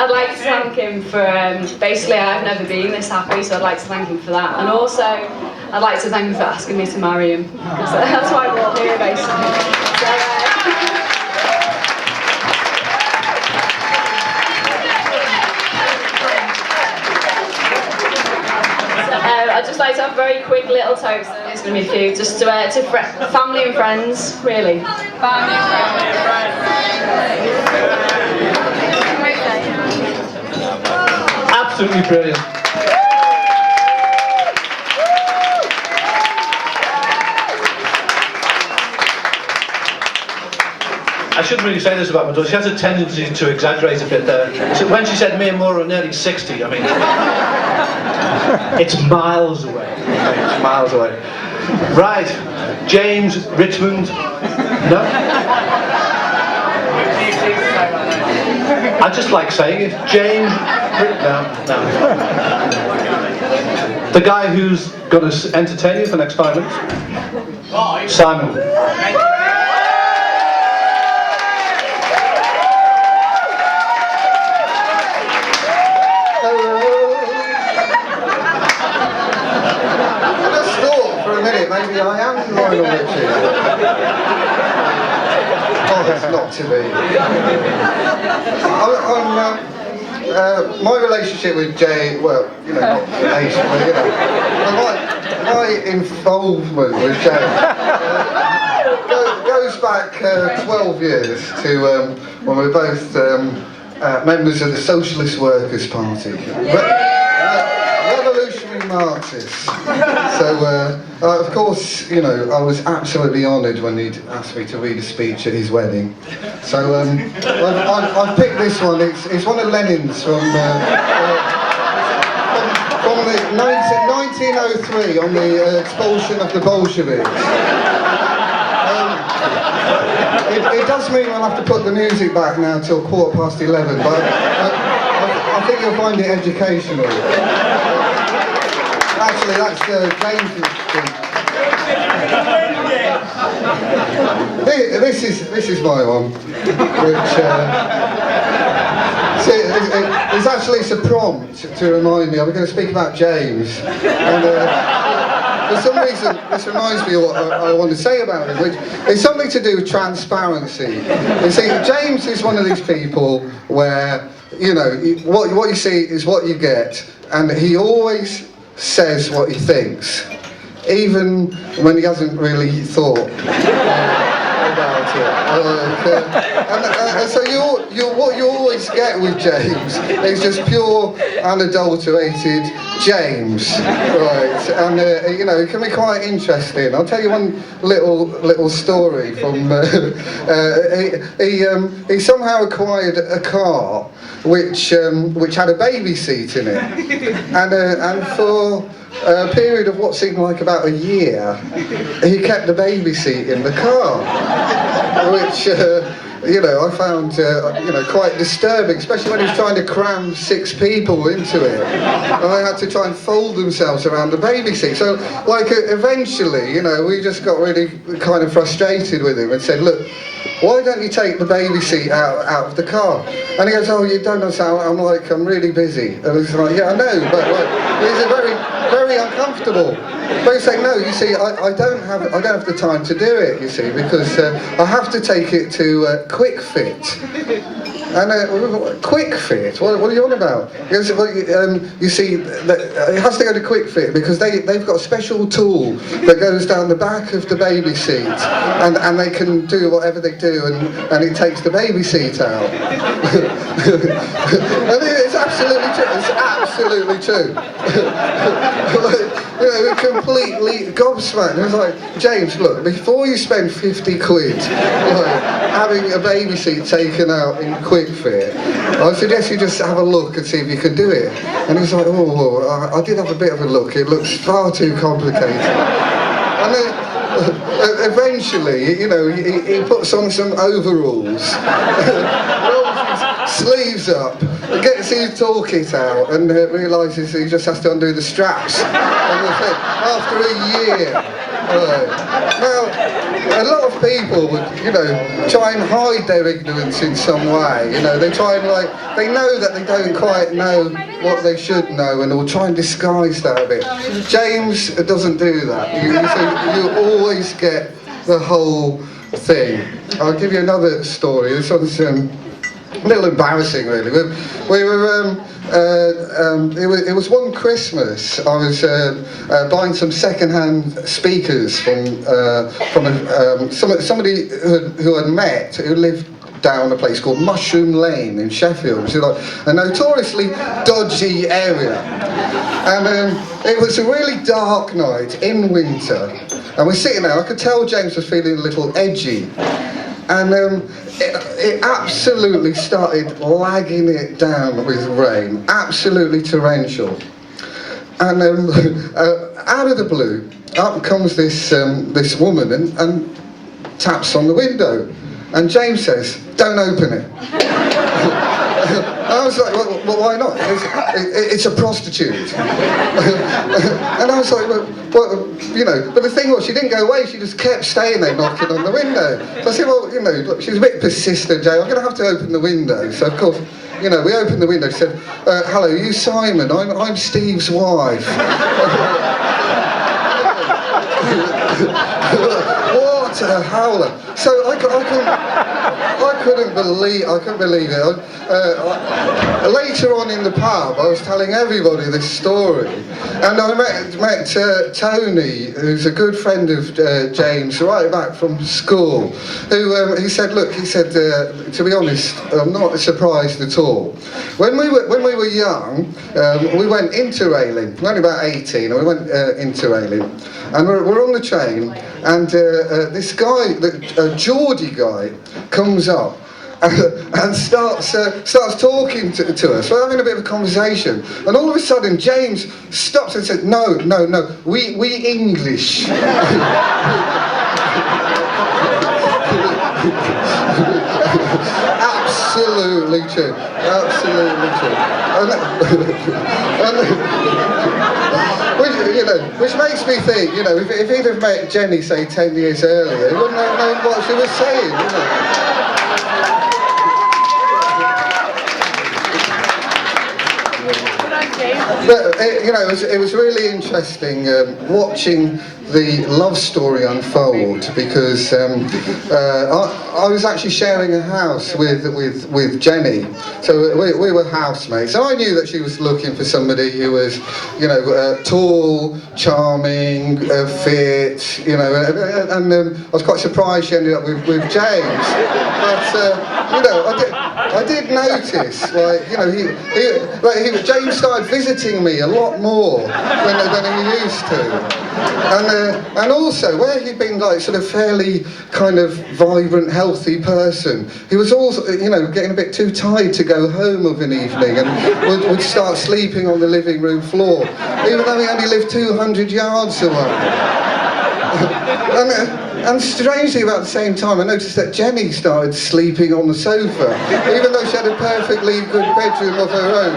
I'd like to thank him for, basically I've never been this happy, so I'd like to thank him for that. And also, I'd like to thank him for asking me to marry him. Because that's why we're all here, basically. I'd just like to have a very quick little toast, and it's going to be a few, just to family and friends, really. Family and friends. Absolutely brilliant. I shouldn't really say this about my daughter. She has a tendency to exaggerate a bit there. So when she said me and Maura are nearly 60, I mean, it's miles away. It's miles away. Right, James Richmond. No? I just like saying it. James. No. The guy who's going to entertain you for the next 5 minutes. Simon. Maybe I am Lionel Richie. Oh, that's not to be. My relationship with Jay, well, you know, not relation, but you know, my involvement with Jay goes back 12 years to when we were both members of the Socialist Workers' Party. Revolutionary martyrs. So, of course, you know, I was absolutely honoured when he'd asked me to read a speech at his wedding. So, I've picked this one. It's one of Lenin's from the 1903 on the expulsion of the Bolsheviks. It does mean I'll have to put the music back now till 11:15, but I think you'll find it educational. Actually, that's James's speech. This is my one, which it's actually a prompt to remind me. I'm going to speak about James, and for some reason this reminds me of what I want to say about him, which is something to do with transparency. You see, James is one of these people where, you know, what you see is what you get, and he always says what he thinks, even when he hasn't really thought about it. And so what you always get with James is just pure, unadulterated James, right? And you know, it can be quite interesting. I'll tell you one little story from. He somehow acquired a car which had a baby seat in it, and for a period of what seemed like about a year, he kept the baby seat in the car, which you know, I found you know, quite disturbing, especially when he was trying to cram 6 people into it, and they had to try and fold themselves around the baby seat. So, like, eventually, you know, we just got really kind of frustrated with him and said, look, why don't you take the baby seat out of the car? And he goes, oh, you don't understand. I'm like, I'm really busy. And he's like, yeah, I know, but like, it's very, very uncomfortable. But he's saying, no, you see, I don't have the time to do it, you see, because I have to take it to Quick Fit. And Quick Fit? What are you on about? He goes, well, you see, it has to go to Quick Fit because they've got a special tool that goes down the back of the baby seat, and they can do whatever they do, and it takes the baby seat out. And it's absolutely true. It's absolutely true. You know, we're completely gobsmacked. It was like, James, look, before you spend 50 quid like, having a baby seat taken out in Quick Fit, I suggest you just have a look and see if you can do it. And he was like, oh, I did have a bit of a look. It looks far too complicated. And then, eventually, you know, he puts on some overalls, rolls his sleeves up, gets his toolkit out, and realises he just has to undo the straps. And after a year Now, a lot of people would, try and hide their ignorance in some way. They try and they know that they don't quite know what they should know, and will try and disguise that a bit. James doesn't do that. You always get the whole thing. I'll give you another story. This one's a little embarrassing, really. We were. It was one Christmas. I was buying some second-hand speakers from somebody who I'd met, who lived down a place called Mushroom Lane in Sheffield, which is like a notoriously dodgy area. And it was a really dark night in winter, and we're sitting there. I could tell James was feeling a little edgy, and it absolutely started lagging it down with rain, absolutely torrential. And out of the blue, up comes this woman and taps on the window. And James says, "Don't open it." I was like, well, why not? It's a prostitute. And I was like, but the thing was, she didn't go away, she just kept staying there knocking on the window. So I said, well, look, she's a bit persistent, Jay, I'm going to have to open the window. So of course, we opened the window. She said, "Hello, are you Simon? I'm Steve's wife." What a howler! So I couldn't believe it. Later on in the pub, I was telling everybody this story, and I met Tony, who's a good friend of James, right back from school. He said, to be honest, I'm not surprised at all. When we were young, we went interrailing. We were only about 18, and we went interrailing, and we're on the train, and this guy, a Geordie guy, comes up and starts talking to us. We're having a bit of a conversation, and all of a sudden James stops and says, "No, we English." Absolutely true. Which makes me think, if he'd have met Jenny, say, 10 years earlier, he wouldn't have known what she was saying, But it was really interesting watching the love story unfold, because I was actually sharing a house with Jenny, so we were housemates, and I knew that she was looking for somebody who was, tall, charming, fit, and I was quite surprised she ended up with James, but I did notice, James started visiting me a lot more than he used to. And also, where he'd been sort of fairly kind of vibrant, healthy person, he was also, getting a bit too tired to go home of an evening, and would start sleeping on the living room floor, even though he only lived 200 yards away. And strangely, about the same time, I noticed that Jenny started sleeping on the sofa, even though she had a perfectly good bedroom of her own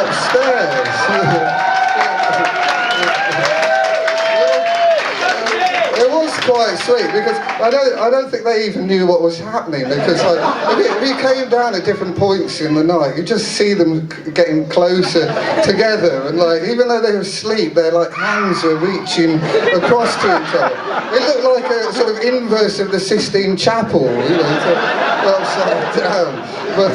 upstairs. Quite sweet, because I don't think they even knew what was happening, because if you came down at different points in the night, you just see them getting closer together, and even though they were asleep, their hands were reaching across to each other. It looked like a sort of inverse of the Sistine Chapel, upside down. But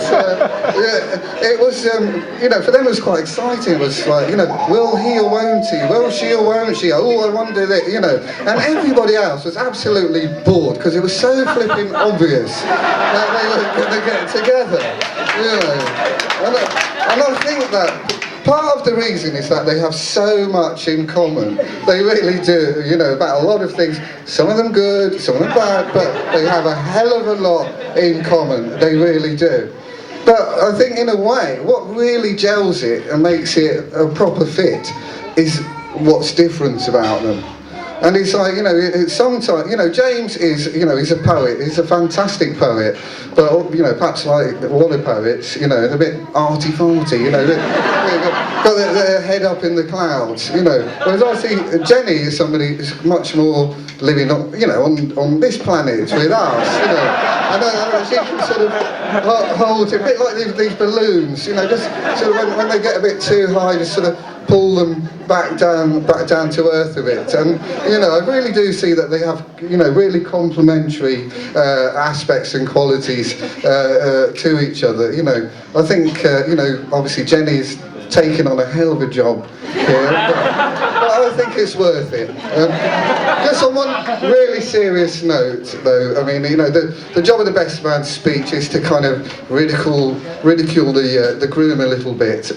it was, for them it was quite exciting. It was will he or won't he? Will she or won't she? Oh, I wonder that, And everybody else was absolutely bored, because it was so flipping obvious that they were going to get together, And I think that part of the reason is that they have so much in common. They really do, about a lot of things. Some of them good, some of them bad, but they have a hell of a lot in common. They really do. But I think in a way, what really gels it and makes it a proper fit is what's different about them. And it's like, you know, sometimes, you know, James is, you know, he's a poet, he's a fantastic poet, but, you know, perhaps like all the poets, you know, a bit arty-farty, you know, got their head up in the clouds, you know. Whereas I see Jenny is somebody who's much more living on, you know, on this planet with us, you know. And she can sort of hold it, a bit like these balloons, you know, just sort of when they get a bit too high, just sort of pull them back down to earth a bit. And, you know, I really do see that they have, you know, really complementary aspects and qualities to each other, you know. I think, you know, obviously Jenny's taken on a hell of a job here, but I think it's worth it. Just on one really serious note, though, I mean, you know, the job of the best man's speech is to kind of ridicule the groom a little bit.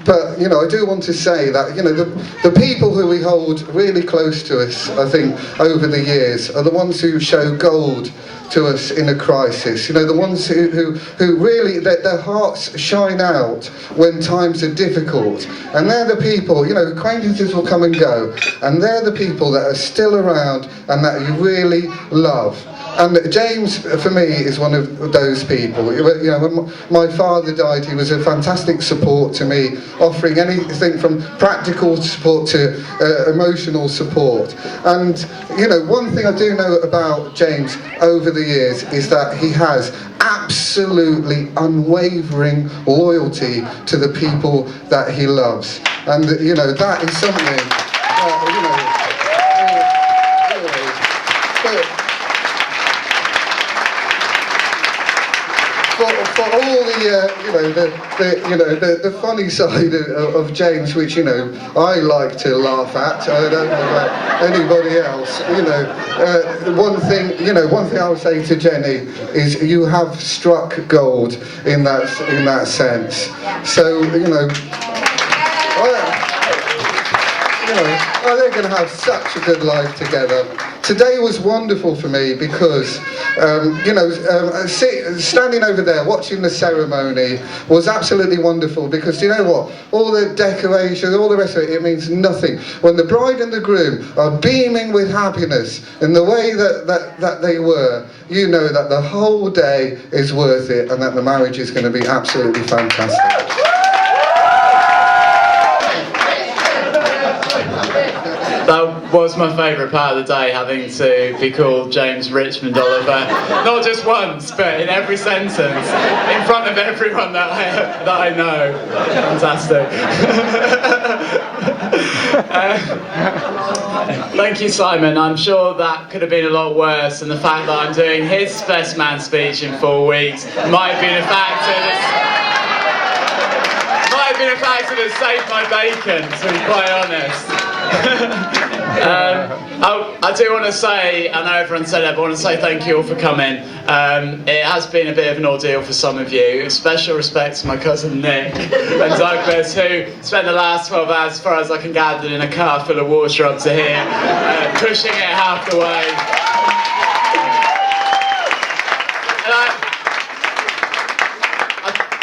But, you know, I do want to say that, you know, the people who we hold really close to us, I think, over the years, are the ones who show gold to us in a crisis. You know, the ones who really, their hearts shine out when times are difficult. And they're the people, you know, acquaintances will come and go, and they're the people that are still around and that you really love. And James, for me, is one of those people. You know, when my father died, he was a fantastic support to me, offering anything from practical support to emotional support. And, you know, one thing I do know about James over the years is that he has absolutely unwavering loyalty to the people that he loves. And, you know, that is something, you know, for all the the funny side of James, which, you know, I like to laugh at. I don't know about anybody else. You know, one thing I would say to Jenny is you have struck gold in that sense. So, you know. They're going to have such a good life together. Today was wonderful for me because, standing over there watching the ceremony was absolutely wonderful because, you know what, all the decorations, all the rest of it, it means nothing. When the bride and the groom are beaming with happiness in the way that they were, you know that the whole day is worth it and that the marriage is going to be absolutely fantastic. That was my favourite part of the day, having to be called James Richmond Oliver, not just once, but in every sentence, in front of everyone that I know. Fantastic. Thank you, Simon. I'm sure that could have been a lot worse, and the fact that I'm doing his best man speech in 4 weeks might have been a factor that saved my bacon, to be quite honest. I do want to say, I know everyone said it, but I want to say thank you all for coming. It has been a bit of an ordeal for some of you. Special respect to my cousin Nick and Douglas, who spent the last 12 hours, as far as I can gather, in a car full of water up to here, pushing it half the way.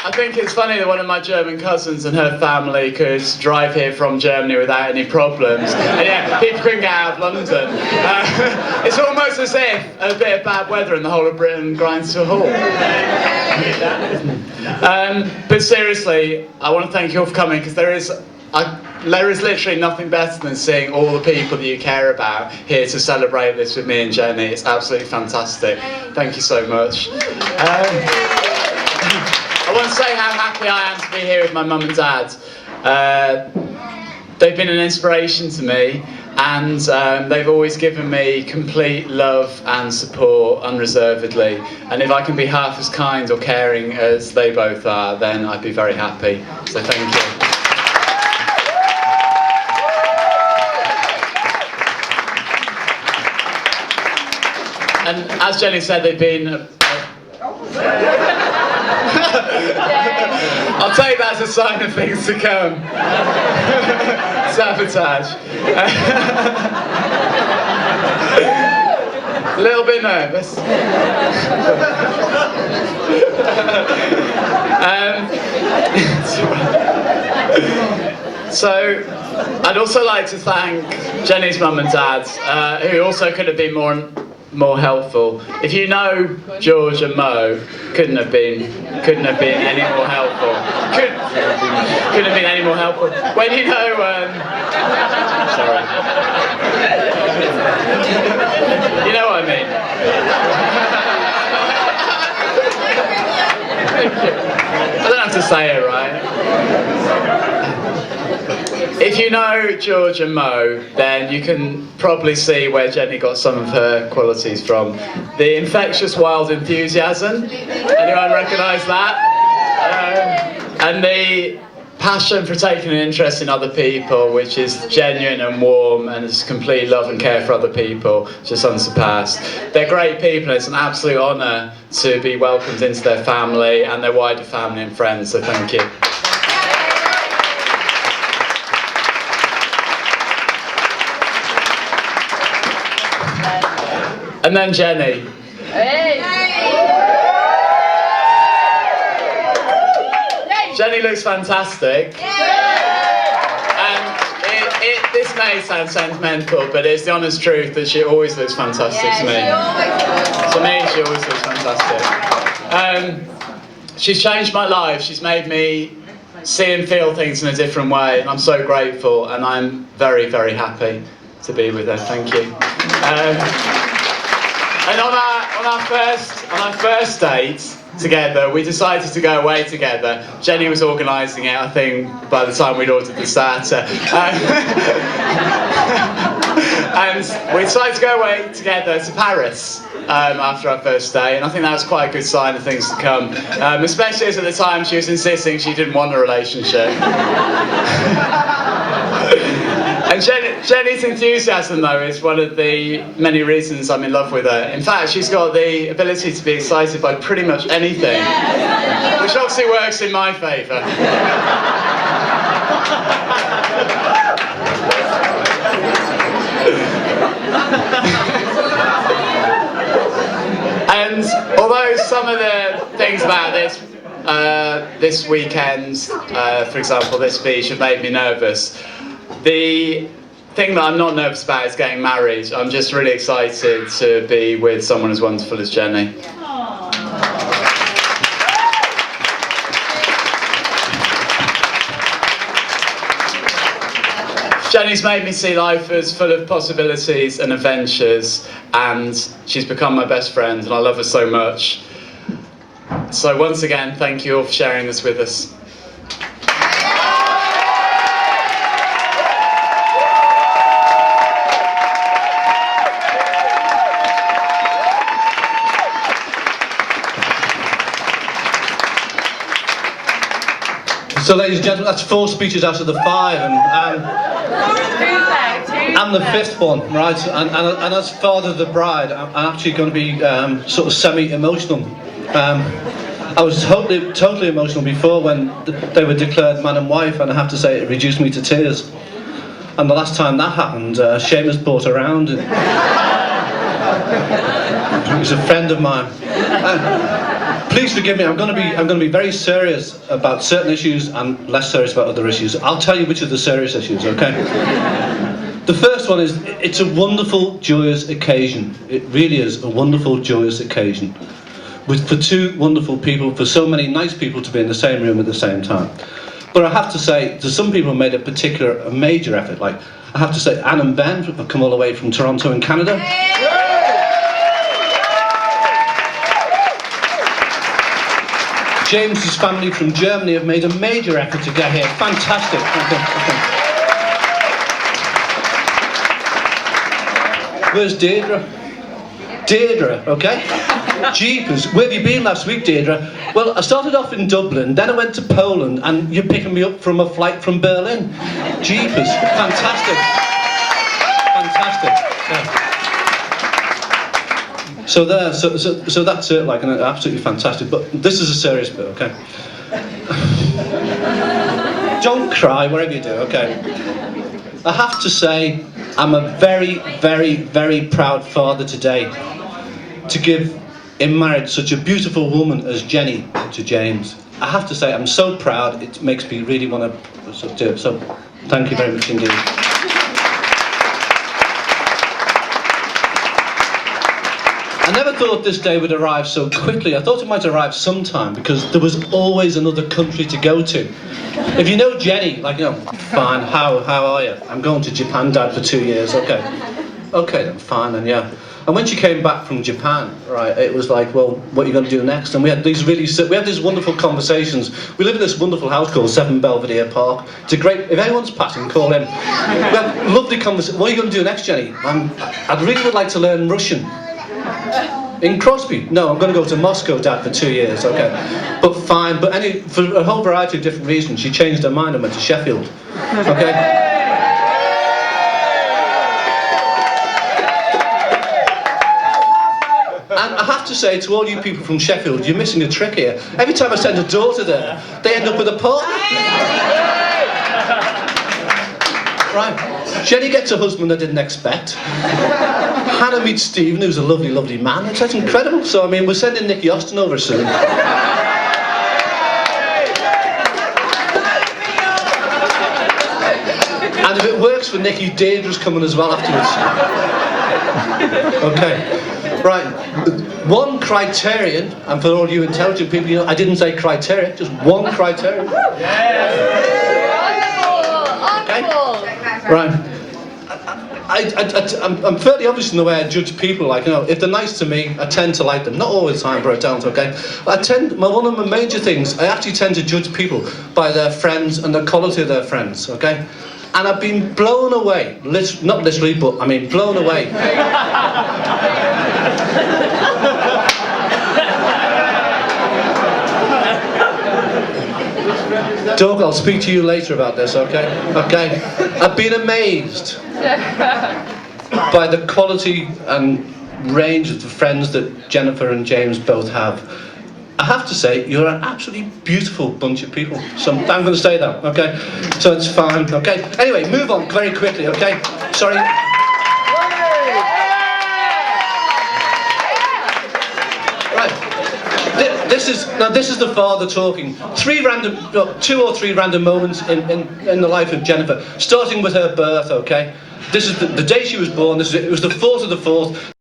I think it's funny that one of my German cousins and her family could drive here from Germany without any problems. And yeah, people couldn't get out of London. It's almost as if a bit of bad weather and the whole of Britain grinds to a halt. But seriously, I want to thank you all for coming, because there is literally nothing better than seeing all the people that you care about here to celebrate this with me and Jenny. It's absolutely fantastic. Thank you so much. I want to say how happy I am to be here with my mum and dad. They've been an inspiration to me, and they've always given me complete love and support unreservedly. And if I can be half as kind or caring as they both are, then I'd be very happy. So thank you. And as Jenny said, they've been... I'll take that as a sign of things to come. Sabotage. A little bit nervous. So, I'd also like to thank Jenny's mum and dad, who also could have been more helpful. If you know George and Mo, couldn't have been any more helpful. Couldn't have been any more helpful. When you know, sorry, you know what I mean. I don't have to say it, right? If you know George and Mo, then you can probably see where Jenny got some of her qualities from. The infectious wild enthusiasm, anyone recognise that? And the passion for taking an interest in other people, which is genuine and warm and is complete love and care for other people, just unsurpassed. They're great people, and it's an absolute honour to be welcomed into their family and their wider family and friends, so thank you. And then Jenny. Hey. Jenny looks fantastic. And this may sound sentimental, but it's the honest truth that she always looks fantastic to me. To me, she always looks fantastic. She's changed my life. She's made me see and feel things in a different way, and I'm so grateful, and I'm very, very happy to be with her. Thank you. And on our first date together, we decided to go away together. Jenny was organising it, I think, by the time we'd ordered the starter. And we decided to go away together to Paris after our first day, and I think that was quite a good sign of things to come, especially as at the time she was insisting she didn't want a relationship. And Jenny's enthusiasm, though, is one of the many reasons I'm in love with her. In fact, she's got the ability to be excited by pretty much anything, which obviously works in my favour. And although some of the things about this weekend, for example, this speech, have made me nervous, the thing that I'm not nervous about is getting married. I'm just really excited to be with someone as wonderful as Jenny. Jenny's made me see life as full of possibilities and adventures, and she's become my best friend, and I love her so much. So once again, thank you all for sharing this with us. So, ladies and gentlemen, that's 4 speeches out of the 5, and I'm the 5th one, right? And as father of the bride, I'm actually going to be sort of semi-emotional. I was totally emotional before when they were declared man and wife, and I have to say it reduced me to tears. And the last time that happened, Seamus brought around, and he was a friend of mine. Please forgive me. I'm going to be very serious about certain issues and less serious about other issues. I'll tell you which are the serious issues, okay? The first one is, it's a wonderful, joyous occasion. It really is a wonderful, joyous occasion. For 2 wonderful people, for so many nice people to be in the same room at the same time. But I have to say, there's some people who made a major effort. Like, I have to say, Anne and Ben have come all the way from Toronto in Canada. James's family from Germany have made a major effort to get here. Fantastic. Where's Deirdre? Deirdre, okay? Jeepers, where have you been last week, Deirdre? Well, I started off in Dublin, then I went to Poland, and you're picking me up from a flight from Berlin. Jeepers, fantastic. Fantastic. Yeah. So that's it, like, absolutely fantastic. But this is a serious bit, okay? Don't cry, whatever you do, okay? I have to say, I'm a very, very, very proud father today to give in marriage such a beautiful woman as Jenny to James. I have to say, I'm so proud, it makes me really want to do it. So, Thank you very much indeed. I never thought this day would arrive so quickly. I thought it might arrive sometime because there was always another country to go to. If you know Jenny, like, you know, fine, how are you? I'm going to Japan, Dad, for 2 years, okay. Okay then, fine then, yeah. And when she came back from Japan, right, it was like, well, what are you going to do next? And we had these wonderful conversations. We live in this wonderful house called 7 Belvedere Park. It's a great, if anyone's passing, call him. We had lovely conversations. What are you going to do next, Jenny? I really would like to learn Russian. In Crosby? No, I'm going to go to Moscow, Dad, for 2 years, okay. But fine, but for a whole variety of different reasons, she changed her mind and went to Sheffield, okay. And I have to say to all you people from Sheffield, you're missing a trick here. Every time I send a daughter there, they end up with a partner. Right. Jenny gets a husband I didn't expect. Hannah meets Stephen, who's a lovely, lovely man. It's incredible. So, I mean, we're sending Nicky Austin over soon. And if it works for Nicky, Deirdre's coming as well afterwards. Okay. Right, one criterion, and for all you intelligent people, you know, I didn't say criteria, just one criterion. Okay? Right. I'm fairly obvious in the way I judge people. Like, you know, if they're nice to me, I tend to like them. Not all the time, but I don't. Okay. One of my major things, I actually tend to judge people by their friends and the quality of their friends. Okay. And I've been blown away, not literally, but I mean blown away. Doug, I'll speak to you later about this, okay? Okay. I've been amazed by the quality and range of the friends that Jennifer and James both have. I have to say, you're an absolutely beautiful bunch of people. So I'm going to say that, okay? So it's fine, okay? Anyway, move on very quickly, okay? Sorry. Right. This is the father talking. 2 or 3 random moments in the life of Jennifer, starting with her birth, okay? This is the day she was born. It was the 4th of the 4th,